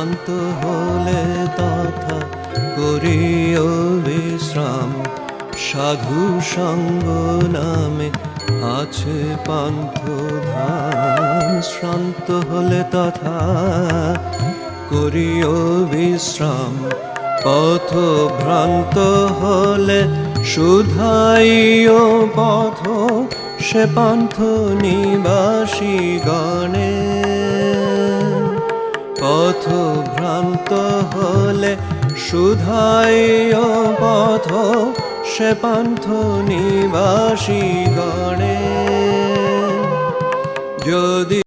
শ্রান্ত হলে তথা করিও বিশ্রাম। সাধু সঙ্গ নামে আছে পান্থ ধাম। শ্রান্ত হলে তথা করিও বিশ্রাম। পথ ভ্রান্ত হলে শুধাইও পথ, সে পান্থ নিবাসী গণে। পথ ভ্রান্ত হলে শুধাইও পথ, সে পান্থ নিবাসী গণে। যদি